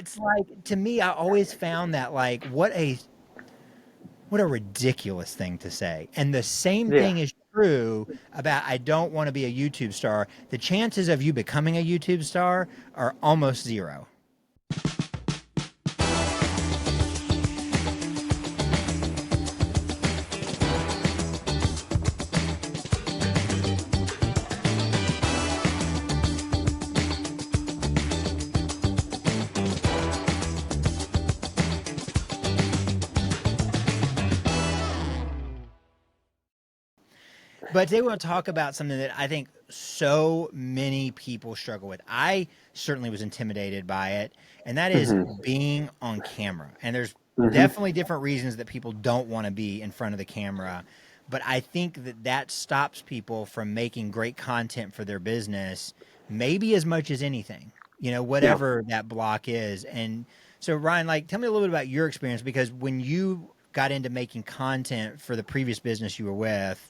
it's like, to me, I always found that like, what a ridiculous thing to say. And the same Yeah. thing is true about I don't want to be a YouTube star. The chances of you becoming a YouTube star are almost zero. But today we want to talk about something that I think so many people struggle with. I certainly was intimidated by it, and that is Hmm. being on camera. And there's Hmm. definitely different reasons that people don't want to be in front of the camera. But I think that that stops people from making great content for their business, maybe as much as anything, Yeah. whatever that block is. And so, Ryan, like, tell me a little bit about your experience because when you got into making content for the previous business you were with,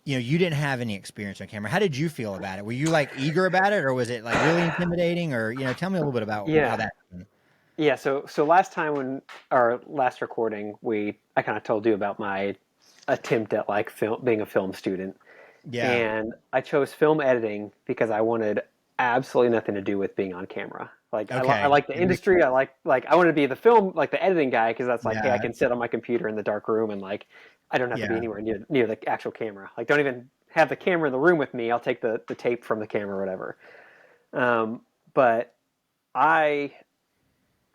you didn't have any experience on camera. How did you feel about it? Were you like eager about it, or was it like really intimidating? Or tell me a little bit about how Yeah. that happened. Yeah. So last time when our last recording, I kind of told you about my attempt at like being a film student, Yeah. and I chose film editing because I wanted absolutely nothing to do with being on camera. Like I Okay. like the It makes industry. I wanted to be the film, like the editing guy, because that's like, hey, I Yeah. can sit on my computer in the dark room and like I don't have to be Yeah. anywhere near the actual camera. Like don't even have the camera in the room with me. I'll take the tape from the camera or whatever. But I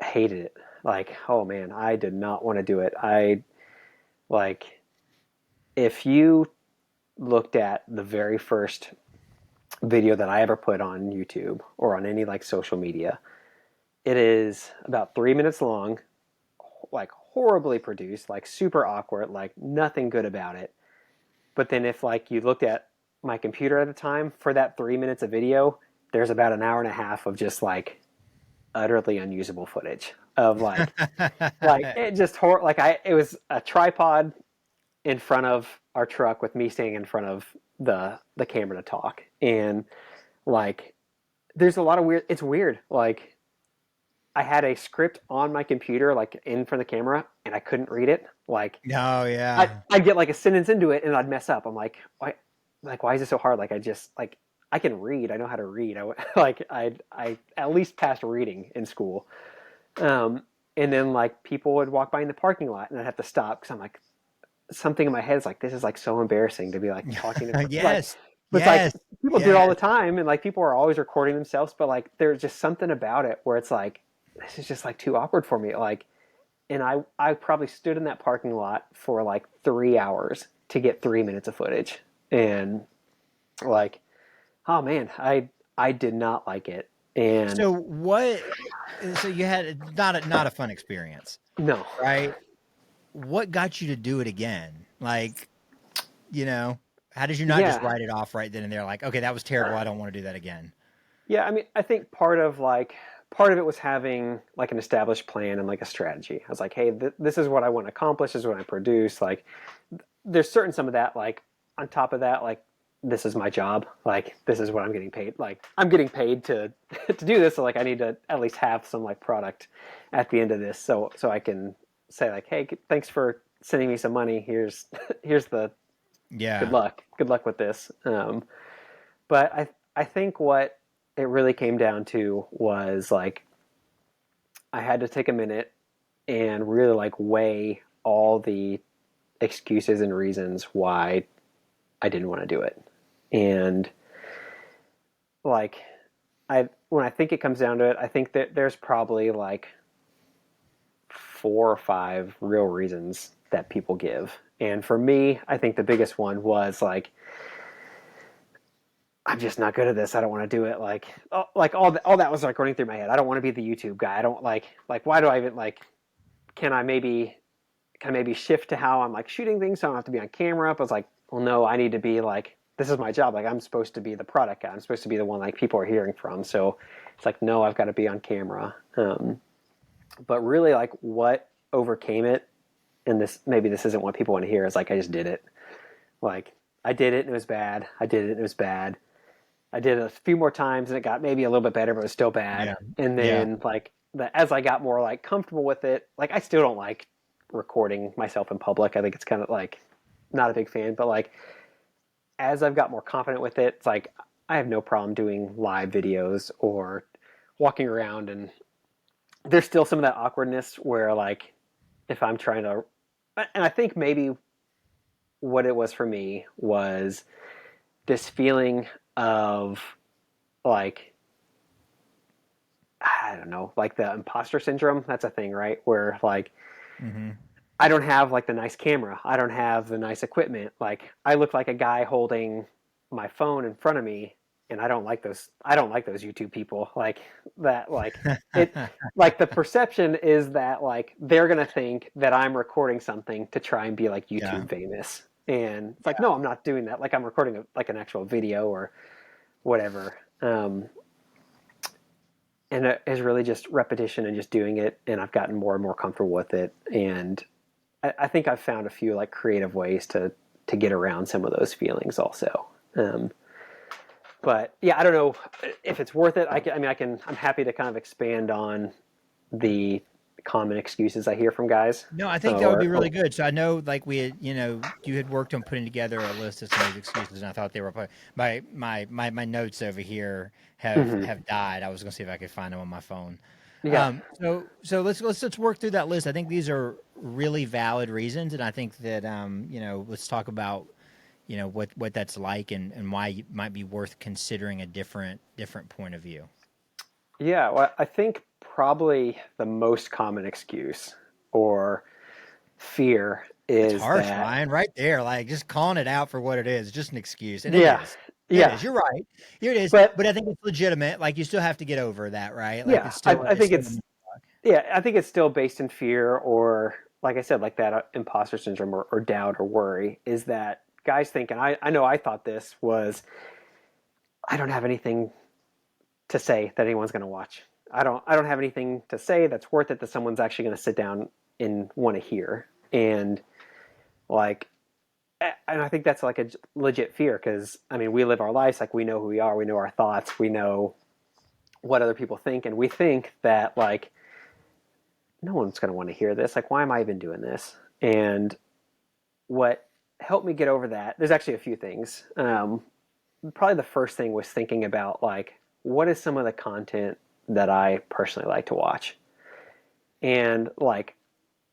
hated it. Like, oh man, I did not want to do it. Like if you looked at the very first video that I ever put on YouTube or on any like social media, it is about 3 minutes long, like horribly produced, like super awkward, like nothing good about it. But then if like you looked at my computer at the time for that 3 minutes of video, there's about an hour and a half of just like utterly unusable footage of like it just like it was a tripod in front of our truck with me standing in front of the camera to talk, and like there's a lot of weird, it's weird, like I had a script on my computer like in front of the camera and I couldn't read it. Like Oh yeah. I'd get like a sentence into it and I'd mess up. I'm like why is it so hard? Like I can read, I know how to read. I at least passed reading in school. um, and then like people would walk by in the parking lot and I'd have to stop because I'm like, something in my head is like, this is like so embarrassing to be like talking in front, like, Yes. but it's like Yes. people do it all Yes. the time, and like people are always recording themselves, but like there's just something about it where it's like, this is just like too awkward for me. Like, and I probably stood in that parking lot for like 3 hours to get 3 minutes of footage, and like, oh man, I did not like it, and So what? So you had not a fun experience, no, right? What got you to do it again? Like, you know, how did you not just yeah. write it off right then and there? Like, okay, that was terrible. I don't want to do that again. Yeah, I mean, I think part of it was having like an established plan and like a strategy. I was like, hey, this is what I want to accomplish. This is what I produce. Like, there's certain some of that. Like, on top of that, like, this is my job. Like, this is what I'm getting paid. Like, I'm getting paid to to do this. So like, I need to at least have some like product at the end of this, so I can say like, hey, thanks for sending me some money. Here's the good Yeah. luck. Good luck with this. But I think what it really came down to was like I had to take a minute and really like weigh all the excuses and reasons why I didn't want to do it. And like I when I think it comes down to it, I think that there's probably like 4 or 5 real reasons that people give. And for me, I think the biggest one was like, I'm just not good at this. I don't want to do it. Like all that was like running through my head. I don't want to be the YouTube guy. I don't like why do I even like? Can I maybe shift to how I'm like shooting things so I don't have to be on camera? But I was like, well, no, I need to be like, this is my job. Like I'm supposed to be the product guy. I'm supposed to be the one like people are hearing from. So it's like, no, I've got to be on camera. But really, like what overcame it, and this isn't what people want to hear, is like I just did it. Like I did it and it was bad. I did it and it was bad. I did it a few more times and it got maybe a little bit better, but it was still bad. Yeah. And Yeah. then like as I got more like comfortable with it, like I still don't like recording myself in public. I think it's kind of like not a big fan, but like as I've got more confident with it, it's like I have no problem doing live videos or walking around, and there's still some of that awkwardness where like if I'm trying to, and I think maybe what it was for me was this feeling of like, I don't know, like the imposter syndrome. That's a thing, right? Where like Hmm. I don't have like the nice camera. I don't have the nice equipment. Like I look like a guy holding my phone in front of me, and I don't like those. I don't like those YouTube people like that. Like it, like the perception is that like they're gonna think that I'm recording something to try and be like Yeah. YouTube famous, and it's like Yeah. no, I'm not doing that. Like I'm recording like an actual video or whatever. And it is really just repetition and just doing it, and I've gotten more and more comfortable with it, and I think I've found a few like creative ways to get around some of those feelings also. Um, but yeah, I don't know if it's worth it. I mean, I'm happy to kind of expand on the common excuses I hear from guys. No, I think that would be really good. So I know, like we had, you had worked on putting together a list of some of these excuses, and I thought they were my notes over here Mhm. have died. I was going to see if I could find them on my phone. Yeah, So let's work through that list. I think these are really valid reasons, and I think that let's talk about what that's like and why it might be worth considering a different point of view. yeah. Well, I think probably the most common excuse or fear That's is harsh, that Ryan, right there. Like just calling it out for what it is, just an excuse. And it yeah, is. It yeah. is. You're right. Here it is. But But I think it's legitimate. Like you still have to get over that, right? Like yeah, I it's think still it's yeah, I think it's still based in fear or, like I said, like that imposter syndrome or doubt or worry is that guys think, and I know I thought this was, I don't have anything to say that anyone's going to watch. I don't have anything to say that's worth it that someone's actually going to sit down and want to hear. And like, and I think that's like a legit fear because I mean, we live our lives like we know who we are, we know our thoughts, we know what other people think, and we think that like no one's going to want to hear this. Like, why am I even doing this? And what helped me get over that, there's actually a few things. Probably the first thing was thinking about, like, what is some of the content that I personally like to watch? And, like,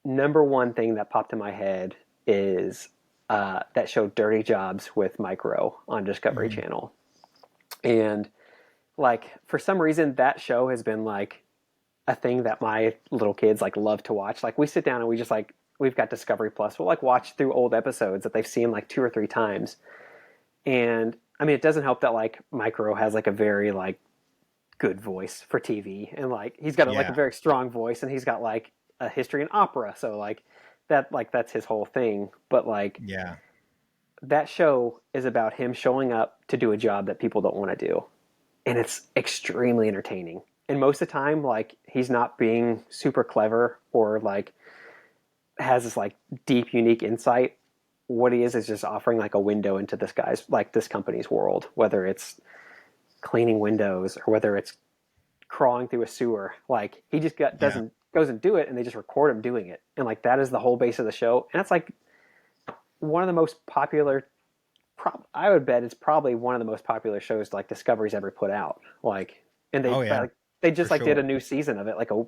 number one thing that popped in my head is that show Dirty Jobs with Micro on Discovery Mhm. Channel. And, like, for some reason, that show has been, like, a thing that my little kids like love to watch. Like we sit down and we just like we've got Discovery Plus. We'll like watch through old episodes that they've seen like two or three times. And I mean, it doesn't help that like Micro has like a very like good voice for TV, and like he's got like a Yeah. very strong voice, and he's got like a history in opera. So like that's his whole thing. But like Yeah. that show is about him showing up to do a job that people don't want to do, and it's extremely entertaining. And most of the time, like he's not being super clever or like has this like deep, unique insight. What he is just offering like a window into this guy's like this company's world, whether it's cleaning windows or whether it's crawling through a sewer. Like he just Yeah. doesn't goes and do it, and they just record him doing it, and like that is the whole base of the show. And it's like one of the most popular. I would bet it's probably one of the most popular shows like Discovery's ever put out. Like, and Oh yeah, they for just like did a sure. new season of it like a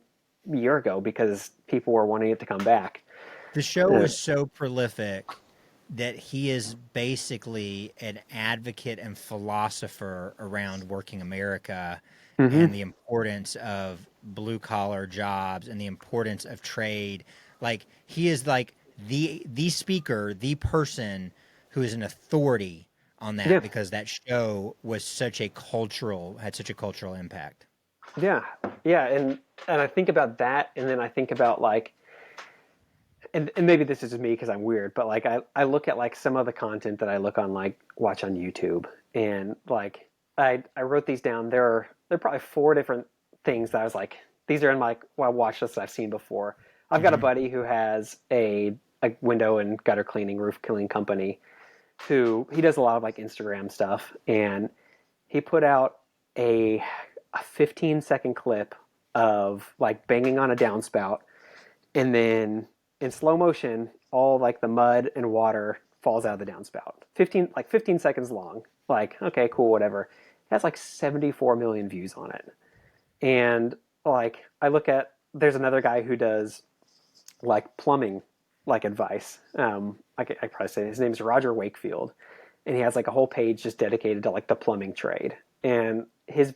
year ago because people were wanting it to come back. The show Uh, is so prolific that he is basically an advocate and philosopher around working America mm-hmm. and the importance of blue collar jobs and the importance of trade. Like he is like the speaker, the person who is an authority on that Yeah, because that show was had such a cultural impact. yeah, yeah, and I think about that, and then I think about like and maybe this is just me because I'm weird, but like I look at like some of the content that I look on like watch on YouTube, and like I wrote these down. There are probably four different things that I was like these are in my watch list that I've seen before. I've got a Hmm. buddy who has a window and gutter cleaning, roof cleaning company. Who he does a lot of like Instagram stuff, and he put out a 15-second clip of like banging on a downspout, and then in slow motion, all like the mud and water falls out of the downspout. 15 seconds long. Like, okay, cool, whatever. It has like 74 million views on it. And like I look at there's another guy who does like plumbing like advice. I probably say his name's Roger Wakefield, and he has like a whole page just dedicated to like the plumbing trade. And his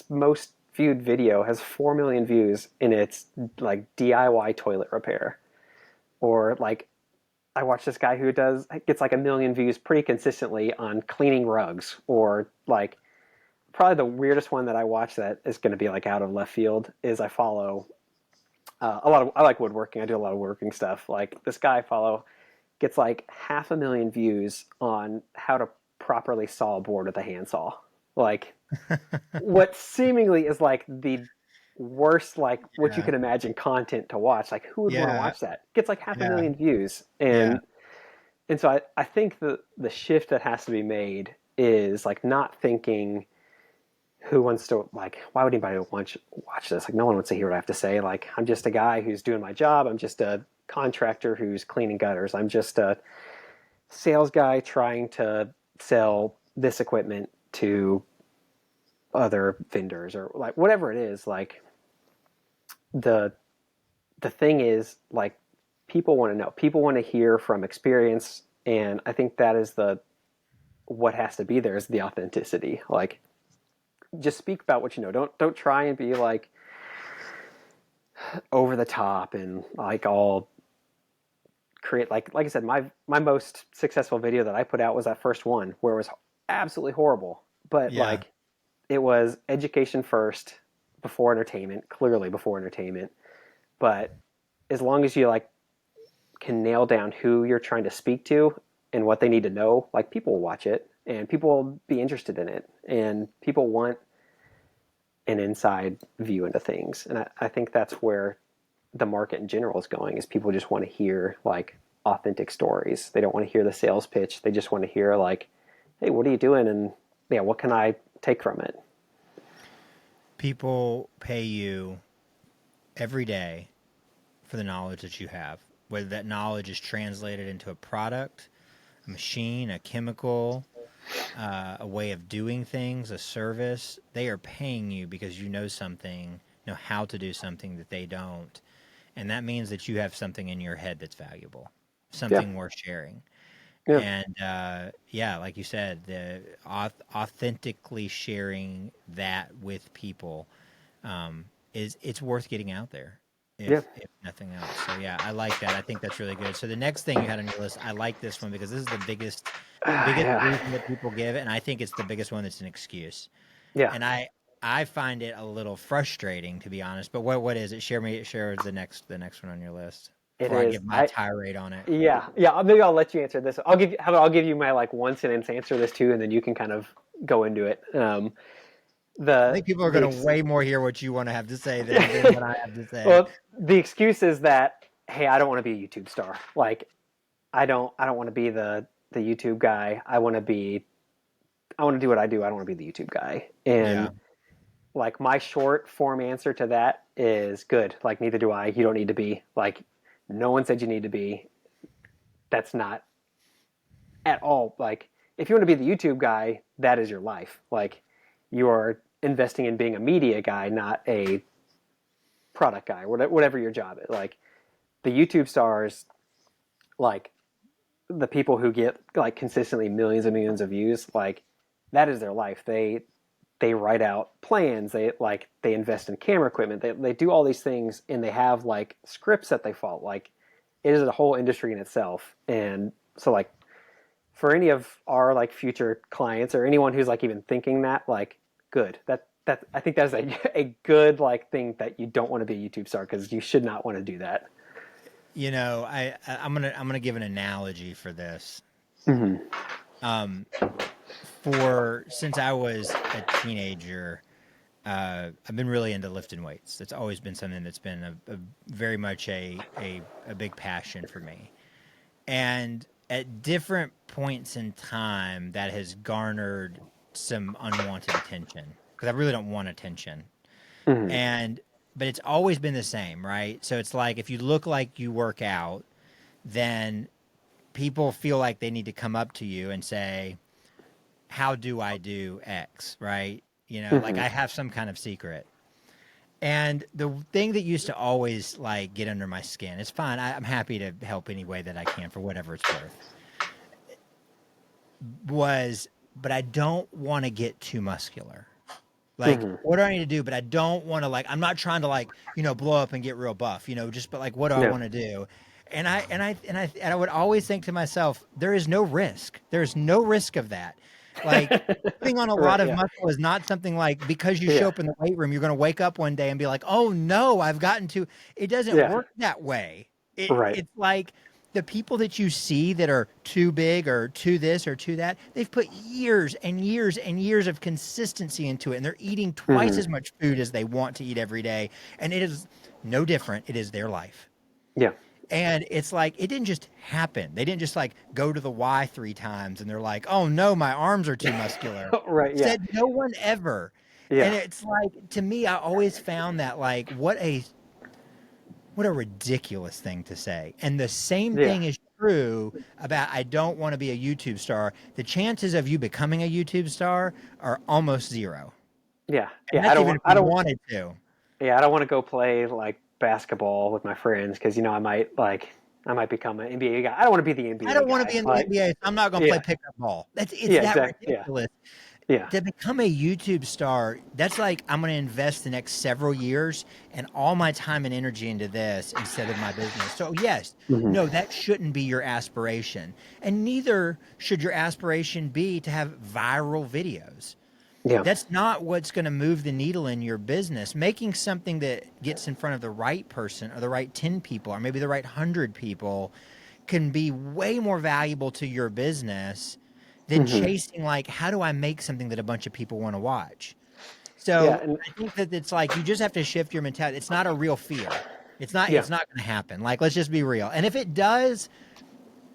most viewed video has 4 million views, and it's like DIY toilet repair. Or like I watch this guy who gets like 1 million views pretty consistently on cleaning rugs, or like probably the weirdest one that I watch that is going to be like out of left field is I follow I like woodworking. I do a lot of woodworking stuff. Like this guy I follow gets like 500,000 views on how to properly saw a board with a handsaw. Like what seemingly is like the worst, like what you Yeah. can imagine content to watch. Like who would want to Yeah. watch that? Gets like half a Yeah. million views. Yeah. And so I think the shift that has to be made is like not thinking who wants to, like, why would anybody watch this? Like no one wants to hear what I have to say. Like I'm just a guy who's doing my job. I'm just a contractor who's cleaning gutters. I'm just a sales guy trying to sell this equipment to other vendors, or like whatever it is. Like the the thing is, like, people want to know, people want to hear from experience, and I think that is the what has to be there is the authenticity. Like just speak about what you know. Don't try and be like over the top and like all create, like I said, my most successful video that I put out was that first one where it was absolutely horrible, but Yeah. like it was education first before entertainment, clearly before entertainment. But as long as you like can nail down who you're trying to speak to and what they need to know, like people will watch it and people will be interested in it, and people want an inside view into things. And I think that's where the market in general is going, is people just want to hear like authentic stories. They don't want to hear the sales pitch. They just want to hear like, hey, what are you doing? And yeah, what can I take from it? People pay you every day for the knowledge that you have, whether that knowledge is translated into a product, a machine, a chemical, a way of doing things, a service. They are paying you because you know something, know how to do something that they don't. And that means that you have something in your head that's valuable, Yeah. something worth sharing. Yeah. And yeah, like you said, the authentically sharing that with people is it's worth getting out there, Yeah. if nothing else. So yeah, I like that. I think that's really good. So the next thing you had on your list, I like this one because this is the biggest Yeah. reason that people give, and I think it's the biggest one that's an excuse. Yeah. And I find it a little frustrating, to be honest. But what is it? Share the next one on your list It before I is. give my tirade on it. Yeah. Yeah. Maybe I'll let you answer this. I'll give you my like one sentence answer this too, and then you can kind of go into it. I The think people are the going to ex- way more hear what you want to have to say than what I have to say. well, the excuse is that, hey, I don't want to be a YouTube star. Like I don't want to be the YouTube guy. I want to do what I do. I don't want to be the YouTube guy. And Yeah. like my short form answer to that is good. Like neither do I. You don't need to be. Like no one said you need to be. That's not at all. Like if you want to be the YouTube guy, that is your life. Like you are investing in being a media guy, not a product guy, whatever your job is. Like the YouTube stars, like the people who get like consistently millions and millions of views, like that is their life. They write out plans. They invest in camera equipment. They do all these things, and they have like scripts that they follow. Like it is a whole industry in itself. And so like for any of our like future clients or anyone who's like even thinking that, like good, that I think that's a good like thing, that you don't want to be a YouTube star, because you should not want to do that. You know, I'm gonna give an analogy for this. Mm-hmm. Um, for since I was a teenager, I've been really into lifting weights. That's always been something that's been a very much a big passion for me. And at different points in time, that has garnered some unwanted attention because I really don't want attention. Hmm. And but it's always been the same, right? So it's like if you look like you work out, then people feel like they need to come up to you and say, "How do I do X?" Right? Like Hmm. I have some kind of secret. And the thing that used to always like get under my skin, it's fine. I'm happy to help any way that I can for whatever it's worth. Was, but I don't want to get too muscular. Like, Hmm. what do I need to do? But I don't want to like. I'm not trying to like blow up and get real buff. Just but like, what do I Yeah. want to do? And I would always think to myself, there is no risk. There's no risk of that. Like putting on a lot Right. of Yeah. muscle is not something like because you show Yeah. up in the weight room, you're going to wake up one day and be like, oh no, I've gotten to. It doesn't Yeah. work that way. Right. It's like the people that you see that are too big or too this or too that, they've put years and years and years of consistency into it, and they're eating twice Hmm. as much food as they want to eat every day. And it is no different. It is their life. Yeah. And it's like, it didn't just happen. They didn't just like go to the Y 3 times and they're like, oh no, my arms are too muscular. Right. Yeah. Said no one ever. Yeah. And it's like, to me, I always found that like, what a ridiculous thing to say. And the same Yeah. thing is true about I don't want to be a YouTube star. The chances of you becoming a YouTube star are almost zero. Yeah. And Yeah. I that's don't even want. if I you don't. wanted to. Yeah. I don't want to go play like basketball with my friends because I might become an NBA guy. I don't want to be the I NBA don't want to be guy. in the Like. NBA, so I'm not going to play Yeah. pickup ball. It's Yeah. that Exactly. Yeah. ridiculous. Yeah. To become a YouTube star, that's like I'm going to invest the next several years and all my time and energy into this instead of my business. So, yes, Hmm. no, that shouldn't be your aspiration. And neither should your aspiration be to have viral videos. Yeah. That's not what's going to move the needle in your business. Making something that gets in front of the right person or the right 10 people or maybe the right 100 people can be way more valuable to your business than Hmm. chasing like how do I make something that a bunch of people want to watch. Yeah. So And I think that it's like you just have to shift your mentality. It's not a real fear. It's not. yeah. It's not going to happen. Like let's just be real. And if it does,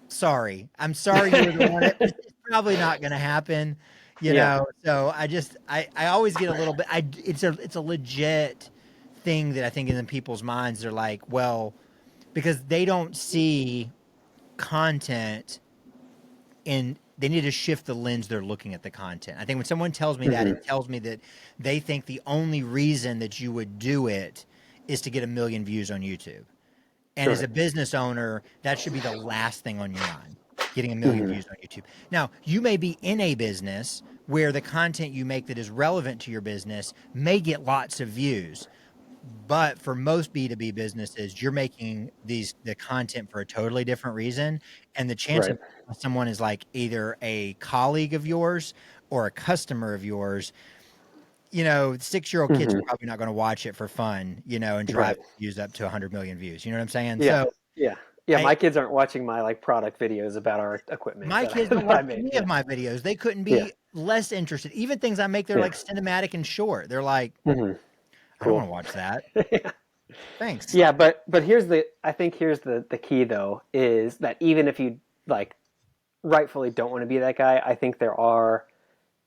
sorry. I'm sorry you would want it. But it's probably not going to happen. Yeah. So I always get a little bit. It's a legit thing that I think in people's minds they're like, well, because they don't see content and they need to shift the lens they're looking at the content. I think when someone tells me that, Hmm. it tells me that they think the only reason that you would do it is to get a million views on YouTube. And as Right. a business owner, that should be the last thing on your mind, getting a million Hmm. views on YouTube. Now, you may be in a business where the content you make that is relevant to your business may get lots of views. But for most B2B businesses, you're making the content for a totally different reason. And the chance Right. of someone is like either a colleague of yours or a customer of yours, 6-year-old kids are Hmm. probably not going to watch it for fun, and drive Right. views up to 100 million views. You know what I'm saying? Yeah. So Yeah. Yeah. I, My kids aren't watching my like product videos about our equipment my that kids I, don't that I watch made. any of Yeah. my videos. They couldn't Yeah. be less interested. Even things I make, they're Yeah. like cinematic and short. They're like, Hmm. I don't Cool. want to watch that. Thanks. Yeah, but here's the key though is that even if you like rightfully don't want to be that guy, I think there are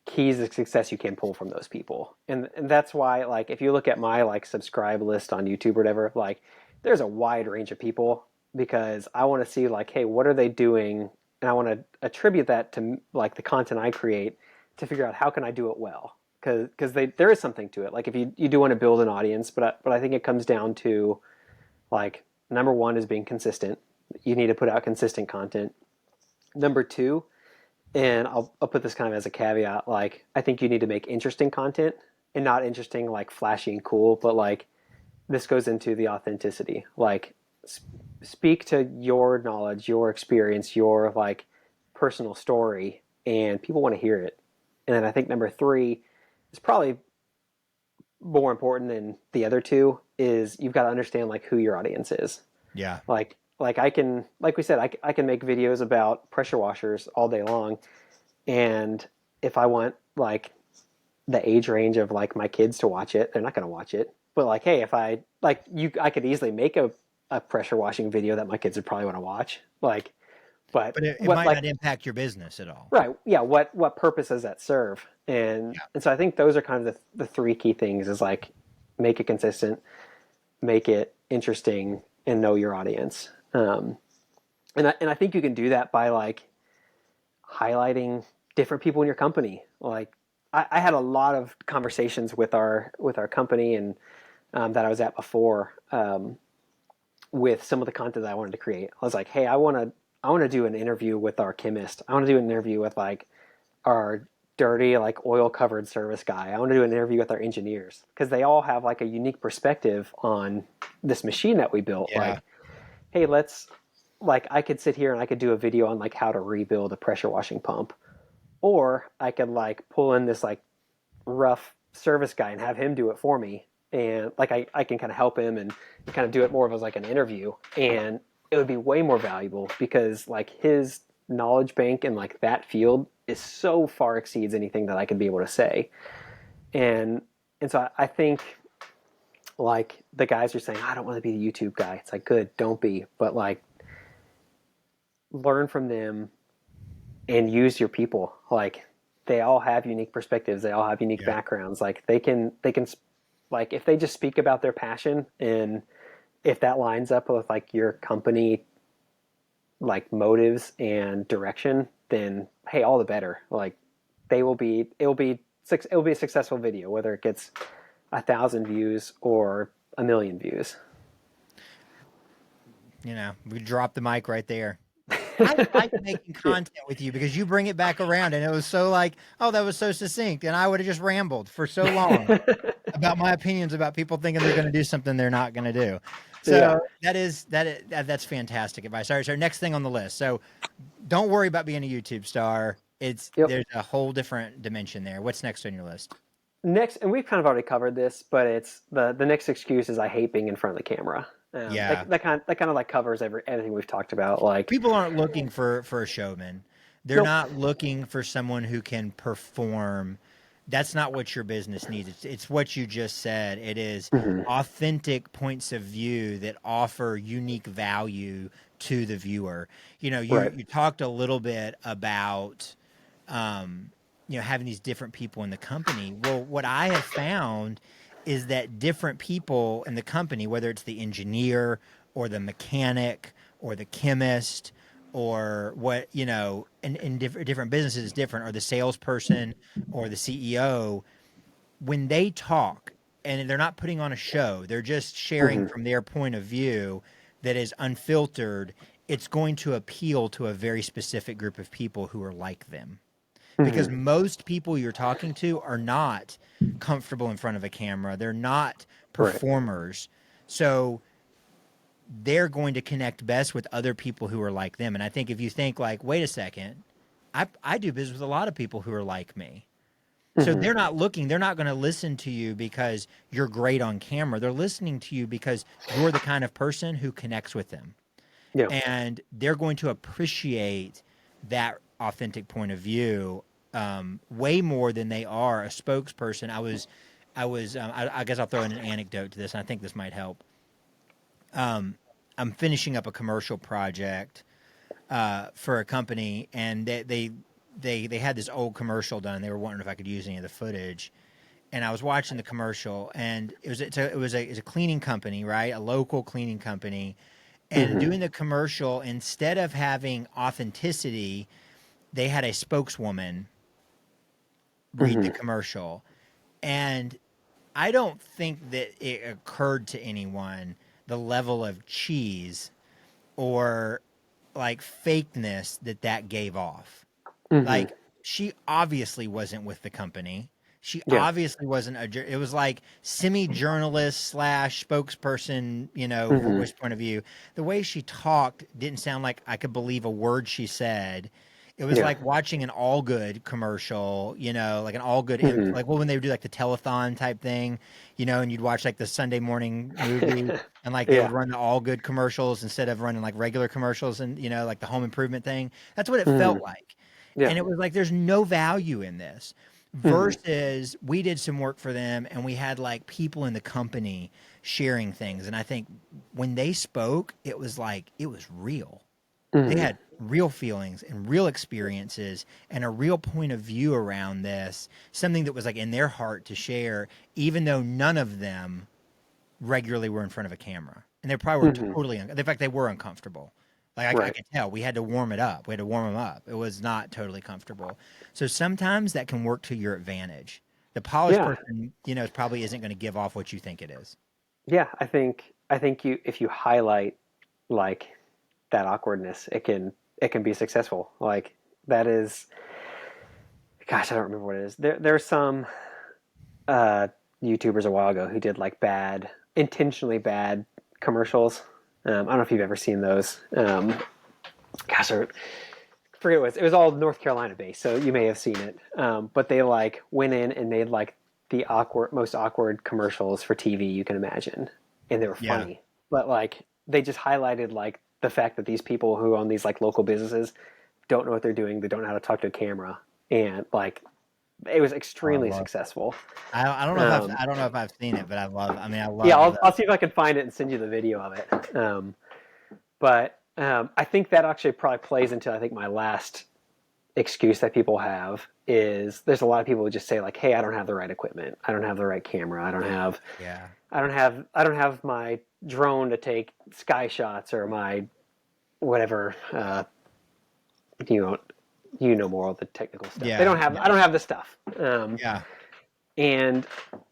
keys of success you can pull from those people. And that's why like if you look at my like subscribe list on YouTube or whatever, like there's a wide range of people because I want to see like hey, what are they doing and I want to attribute that to like the content I create to figure out how can I do it well. Because there is something to it. Like if you do want to build an audience, but I think it comes down to like number one is being consistent. You need to put out consistent content. Number two, and I'll put this kind of as a caveat, like I think you need to make interesting content and not interesting like flashy and cool, but like this goes into the authenticity. Like speak to your knowledge, your experience, your like personal story, and people want to hear it. And then I think number three is probably more important than the other two is you've got to understand like who your audience is. Yeah. Like I can like we said I can make videos about pressure washers all day long, and if I want like the age range of like my kids to watch it, they're not going to watch it. But like hey, if I like you I could easily make a pressure washing video that my kids would probably want to watch. Like But But it what might like not impact your business at all. right, yeah, what purpose does that serve? And so I think those are kind of the three key things is like make it consistent, make it interesting, and know your audience. And I think you can do that by like highlighting different people in your company. Like I had a lot of conversations with our company and that I was at before with some of the content that I wanted to create. I was like, hey, I want to do an interview with our chemist. I want to do an interview with like our dirty like oil covered service guy. I want to do an interview with our engineers because they all have like a unique perspective on this machine that we built. Yeah. Like, hey, let's like I could sit here and I could do a video on like how to rebuild a pressure washing pump, or I could like pull in this like rough service guy and have him do it for me. And like I can kind of help him and kind of do it more of as like an interview. And it would be way more valuable because like his knowledge bank in like that field is so far exceeds anything that I could be able to say. And so I think like the guys are saying, I don't want to be the YouTube guy. It's like good, don't be. But like learn from them and use your people. Like they all have unique perspectives. They all have unique Yeah. backgrounds. Like they can like if they just speak about their passion and if that lines up with like your company like motives and direction, then hey, all the better. Like it'll be a successful video whether it gets 1,000 views or 1,000,000 views. We dropped the mic right there. I like making Yeah. content with you because you bring it back around, and it was so like, oh, that was so succinct, and I would have just rambled for so long about my opinions about people thinking they're going to do something they're not going to do. Yeah. So that's fantastic advice. All right, so next thing on the list. So don't worry about being a YouTube star. Yep. There's a whole different dimension there. What's next on your list? Next, and we've kind of already covered this, but it's the next excuse is I hate being in front of the camera. Yeah, That kind of like covers everything we've talked about. Like, people aren't looking for a showman. They're nope. not looking for someone who can perform. That's not what your business needs. It's what you just said. It is Hmm. authentic points of view that offer unique value to the viewer. Right. You talked a little bit about having these different people in the company. Well, what I have found is that different people in the company, whether it's the engineer or the mechanic or the chemist or what, in different businesses is different, or the salesperson or the CEO, when they talk and they're not putting on a show, they're just sharing Hmm. from their point of view that is unfiltered, it's going to appeal to a very specific group of people who are like them, because Hmm. most people you're talking to are not comfortable in front of a camera. They're not Right. performers. So they're going to connect best with other people who are like them. And I think if you think like, wait a second, I do business with a lot of people who are like me. So Hmm. they're not looking, they're not going to listen to you because you're great on camera. They're listening to you because you're the kind of person who connects with them. Yeah. And they're going to appreciate that authentic point of view way more than they are a spokesperson. I guess I'll throw in an anecdote to this, and I think this might help. I'm finishing up a commercial project for a company, and they had this old commercial done. They were wondering if I could use any of the footage, and I was watching the commercial, and it's a cleaning company, right? A local cleaning company, and Hmm. doing the commercial, instead of having authenticity, they had a spokeswoman read the Hmm. commercial. And I don't think that it occurred to anyone the level of cheese or like fakeness that gave off. Hmm. Like, she obviously wasn't with the company. She Yeah. obviously wasn't it was like semi-journalist slash spokesperson, Hmm. voice point of view. The way she talked didn't sound like I could believe a word she said. It was Yeah. like watching an all good commercial, like an all good, Hmm. like when they would do like the telethon type thing, and you'd watch like the Sunday morning movie, and like they would Yeah. run the all good commercials instead of running like regular commercials, and like the home improvement thing. That's what it Hmm. felt like. Yeah. And it was like, there's no value in this. Hmm. Versus, we did some work for them and we had like people in the company sharing things. And I think when they spoke, it was like, it was real. They Hmm. had real feelings and real experiences and a real point of view around this, something that was like in their heart to share, even though none of them regularly were in front of a camera. And they probably were Hmm. totally, in fact, they were uncomfortable. Like I Right. could tell we had to warm it up. We had to warm them up. It was not totally comfortable. So sometimes that can work to your advantage. The polished Yeah. person, probably isn't going to give off what you think it is. Yeah. I think you if you highlight like that awkwardness, it can be successful. Like that is, gosh, I don't remember what it is. There's some uh, YouTubers a while ago who did like intentionally bad commercials. I don't know if you've ever seen those. Gosh, I forget what it was. It was all North Carolina based, so you may have seen it. But they like went in and made like the most awkward commercials for TV you can imagine, and they were Yeah. funny. But like they just highlighted like the fact that these people who own these like local businesses don't know what they're doing. They don't know how to talk to a camera, and like it was Oh, I extremely love. successful. I don't know if Um, I don't know if I've seen it, but I love. I mean, I yeah, love I'll, the. I'll see if I can find it and send you the video of it. But I think that actually probably plays into I think my last excuse that people have is there's a lot of people who just say like, hey, I don't have the right equipment, I don't have the right camera, Yeah. I don't have my drone to take sky shots or my whatever you know you know more of the technical stuff. They Yeah. don't have Yeah. I don't have the stuff. Yeah. And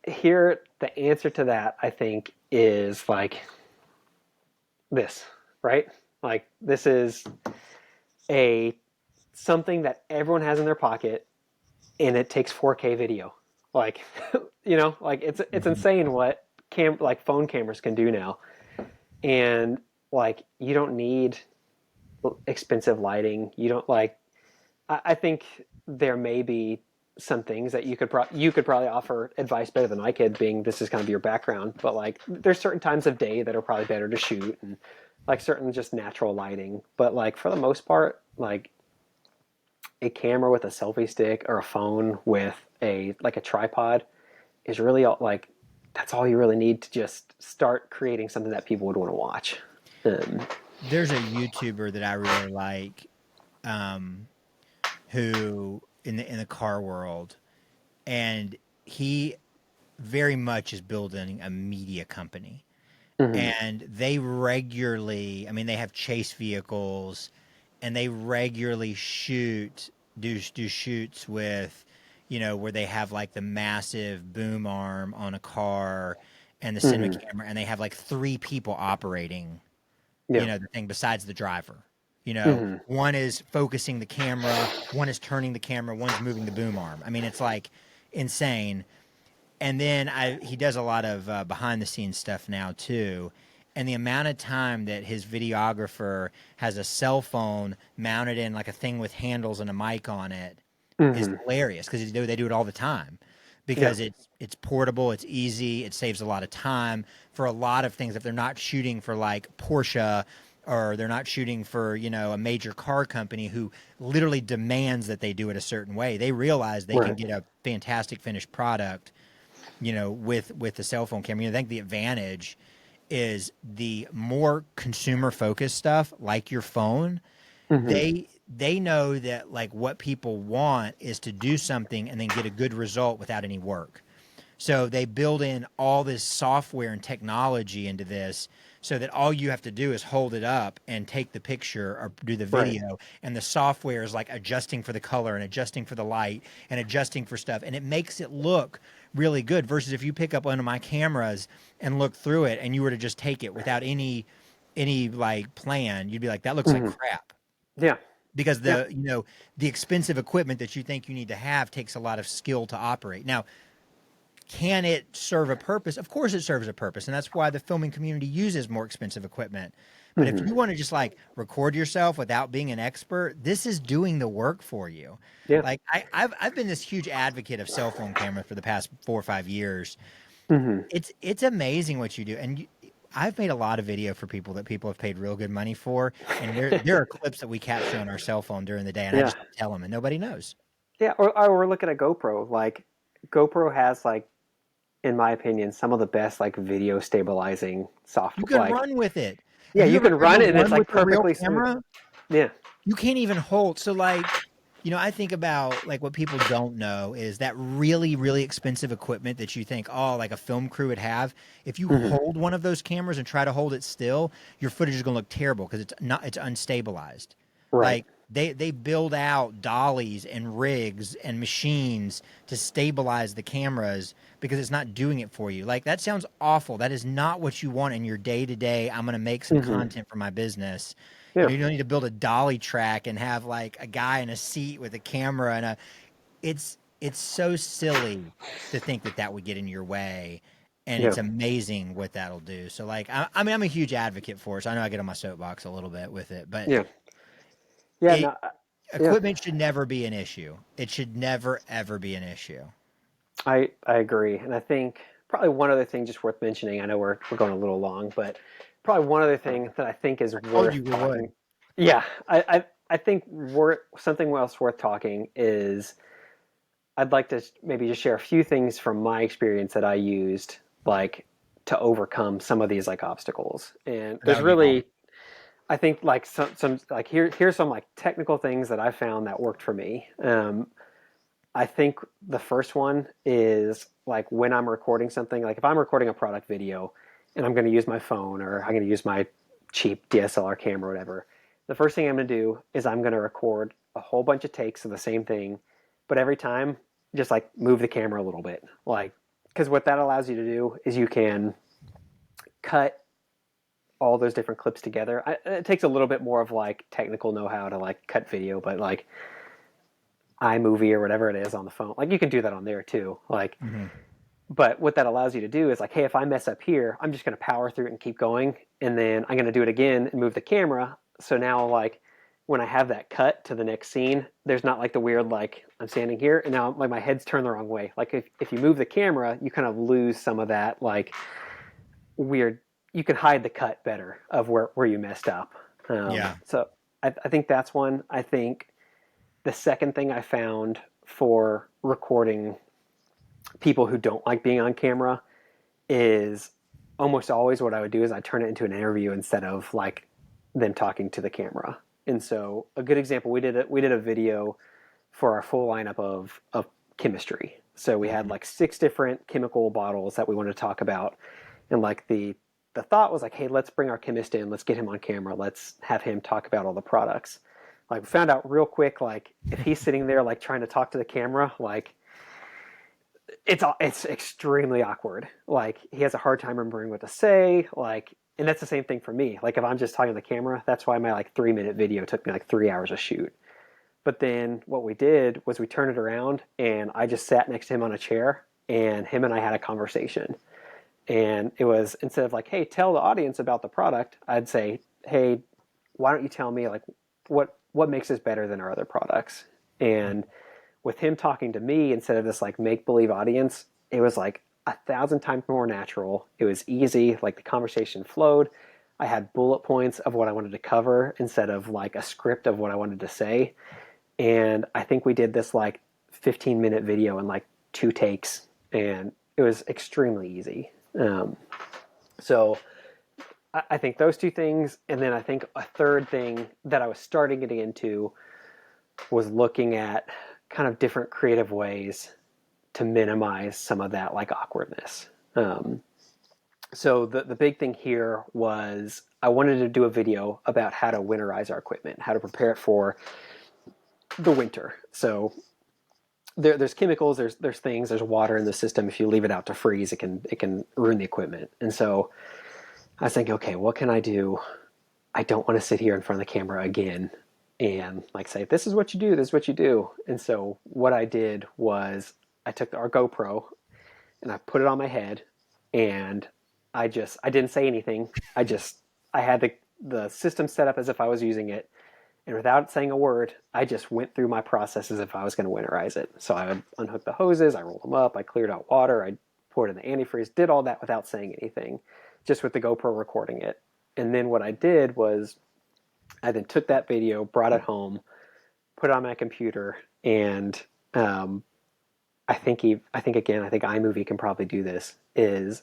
here the answer to that I think is like this, right? Like this is a something that everyone has in their pocket and it takes 4K video. Like, like it's Mhm. insane what like phone cameras can do now. And like you don't need expensive lighting. You don't like I think there may be some things that you could probably offer advice better than I could, being this is kind of your background, but like there's certain times of day that are probably better to shoot and like certain just natural lighting. But like for the most part, like a camera with a selfie stick or a phone with a tripod is really all, like that's all you really need to just start creating something that people would want to watch. Um, There's a YouTuber that I really like, um, who in the car world, and he very much is building a media company. mhm, And they regularly, I mean, they have chase vehicles, and they regularly do shoots with, where they have like the massive boom arm on a car and the cinema mhm, camera, and they have like three people operating, yeah, the thing besides the driver. mhm, One is focusing the camera, one is turning the camera, one's moving the boom arm. I mean, it's like insane. And then he does a lot of behind the scenes stuff now too. And the amount of time that his videographer has a cell phone mounted in like a thing with handles and a mic on it is mhm, hilarious because they do it all the time yeah, because it's portable, it's easy, it saves a lot of time for a lot of things. If they're not shooting for like Porsche or they're not shooting for a major car company who literally demands that they do it a certain way, they realize they can right, get a fantastic finished product with the cell phone camera. I think the advantage is the more consumer focused stuff, like your phone. mhm, They know that like what people want is to do something and then get a good result without any work. So they build in all this software and technology into this so that all you have to do is hold it up and take the picture or do the right, video. And the software is like adjusting for the color and adjusting for the light and adjusting for stuff. And it makes it look really good versus if you pick up one of my cameras and look through it and you were to just take it without any like plan, you'd be like, that looks like mhm, crap yeah, because yeah, the expensive equipment that you think you need to have takes a lot of skill to operate. Now, can it serve a purpose? Of course, it serves a purpose, and that's why the filming community uses more expensive equipment. But if mhm, you want to just like record yourself without being an expert, this is doing the work for you. yeah, Like I've been this huge advocate of cell phone cameras for the past 4 or 5 years. mhm, It's amazing what you do, and I've made a lot of video for people that people have paid real good money for, and there are clips that we capture on our cell phone during the day, and I yeah, just don't tell them, and nobody knows. yeah. Or look at a GoPro. Like GoPro has like, in my opinion, some of the best like video stabilizing You software. can Like, run with it. yeah, Have you you ever can run it and it's run like with a real perfectly smooth. camera? Yeah. You can't even hold. So like, I think about like what people don't know is that really, really expensive equipment that you think, oh, like a film crew would have. If you Hmm. hold one of those cameras and try to hold it still, your footage is going to look terrible because it's unstabilized. Right. Like they build out dollies and rigs and machines to stabilize the cameras because it's not doing it for you. Like that sounds awful. That is not what you want in your day to day. I'm going to make some Hmm. content for my business. Yeah. You don't need to build a dolly track and have like a guy in a seat with a camera and a. It's so silly to think that that would get in your way, and Yeah. it's amazing what that'll do. So like, I mean, I'm a huge advocate for it. So I know I get on my soapbox a little bit with it, but Yeah. Yeah. it No. Yeah. equipment should never be an issue. It should never ever be an issue. I agree, and I think probably one other thing just worth mentioning. I know we're going a little long, but probably one other thing that I think is I told you worth we would. talking. Yeah, I think something else worth talking is I'd like to maybe just share a few things from my experience that I used like to overcome some of these like obstacles. And That there's would be awesome. really I think like some like here's some like technical things that I found that worked for me. I think the first one is like when I'm recording something, like if I'm recording a product video and I'm going to use my phone or I'm going to use my cheap DSLR camera or whatever, the first thing I'm going to do is I'm going to record a whole bunch of takes of the same thing, but every time just like move the camera a little bit. Like, because what that allows you to do is you can cut all those different clips together. It takes a little bit more of like technical know-how to like cut video, but like iMovie or whatever it is on the phone, like you can do that on there too. Like, Hmm. but what that allows you to do is like, hey, if I mess up here, I'm just going to power through it and keep going, and then I'm going to do it again and move the camera. So now, like, when I have that cut to the next scene, there's not like the weird like I'm standing here and now like my head's turned the wrong way. Like if you move the camera, you kind of lose some of that like weird. You can hide the cut better of where you messed up. Yeah. So I think that's one. I think the second thing I found for recording people who don't like being on camera is almost always what I would do is I turn it into an interview instead of like them talking to the camera. And so a good example, we did a video for our full lineup of chemistry. So we had Hmm. like 6 different chemical bottles that we wanted to talk about, and like the thought was like, hey, let's bring our chemist in, let's get him on camera, let's have him talk about all the products. Like we found out real quick, like if he's sitting there like trying to talk to the camera, like it's extremely awkward. Like he has a hard time remembering what to say. Like, and that's the same thing for me. Like if I'm just talking to the camera, that's why my like 3 minute video took me like 3 hours to shoot. But then what we did was we turned it around and I just sat next to him on a chair and him and I had a conversation. And it was instead of like, hey, tell the audience about the product, I'd say, hey, why don't you tell me like what makes this better than our other products? And with him talking to me instead of this like make believe audience, it was like 1,000 times more natural. It was easy, like the conversation flowed. I had bullet points of what I wanted to cover instead of like a script of what I wanted to say. And I think we did this like 15-minute video in like 2 takes, and it was extremely easy. So I think those two things, and then I think a third thing that I was starting getting into was looking at kind of different creative ways to minimize some of that like awkwardness. Um, so the big thing here was I wanted to do a video about how to winterize our equipment, how to prepare it for the winter. So there's chemicals, there's things, there's water in the system. If you leave it out to freeze, it can ruin the equipment. And so I was thinking, okay, what can I do? I don't want to sit here in front of the camera again and like say, this is what you do, this is what you do. And so what I did was I took our GoPro and I put it on my head, and I didn't say anything. I had the system set up as if I was using it, and without saying a word, I just went through my process as if I was going to winterize it. So I would unhook the hoses, I rolled them up, I cleared out water, I poured in the antifreeze, did all that without saying anything, just with the GoPro recording it. And then what I did was I then took that video, brought it home, put it on my computer, and um, I think iMovie can probably do this. Is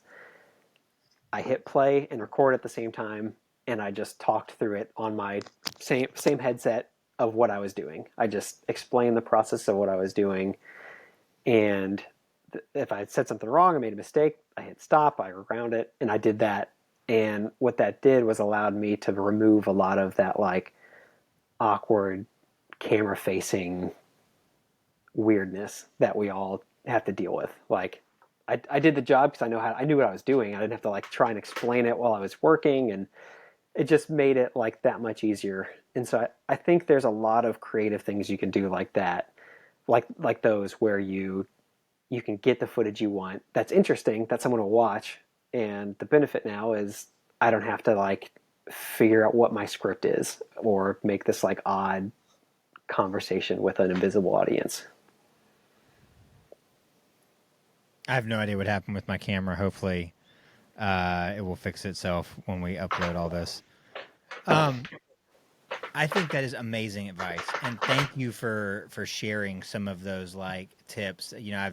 I hit play and record at the same time, and I just talked through it on my same headset of what I was doing. I just explained the process of what I was doing, and if I had said something wrong, I made a mistake, I hit stop, I ground it, and I did that. And what that did was allowed me to remove a lot of that like awkward camera facing weirdness that we all have to deal with. Like I did the job because I knew what I was doing. I didn't have to like try and explain it while I was working, and it just made it like that much easier. And so I think there's a lot of creative things you can do like that, like those where you can get the footage you want that's interesting that someone will watch. And the benefit now is I don't have to like figure out what my script is or make this like odd conversation with an invisible audience. I have no idea what happened with my camera. Hopefully, it will fix itself when we upload all this. Um, I think that is amazing advice, and thank you for sharing some of those like tips. You know,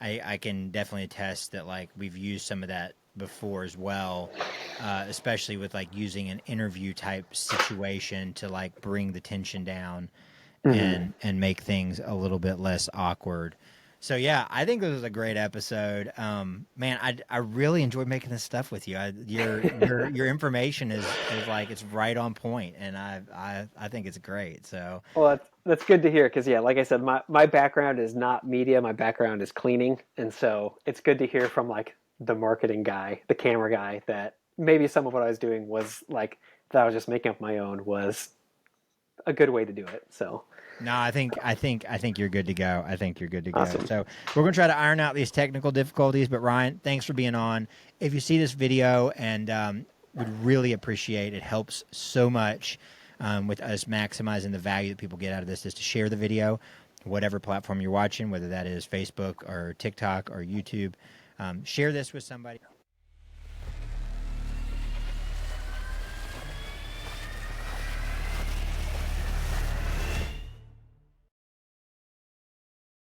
I can definitely attest that like we've used some of that before as well, especially with like using an interview type situation to like bring the tension down Mm-hmm. and make things a little bit less awkward. So yeah, I think this was a great episode. Man, I really enjoyed making this stuff with you. Your information is like it's right on point, and I think it's great. So Well, that's good to hear because yeah, like I said, my background is not media. My background is cleaning, and so it's good to hear from like the marketing guy, the camera guy, that maybe some of what I was doing was like that I was just making up my own was a good way to do it. So no, I think you're good to go. I think you're good to go. awesome. So we're gonna try to iron out these technical difficulties. But Ryan, thanks for being on. If you see this video, and would really appreciate it, helps so much with us maximizing the value that people get out of this. Is to share the video, whatever platform you're watching, whether that is Facebook or TikTok or YouTube. Share this with somebody.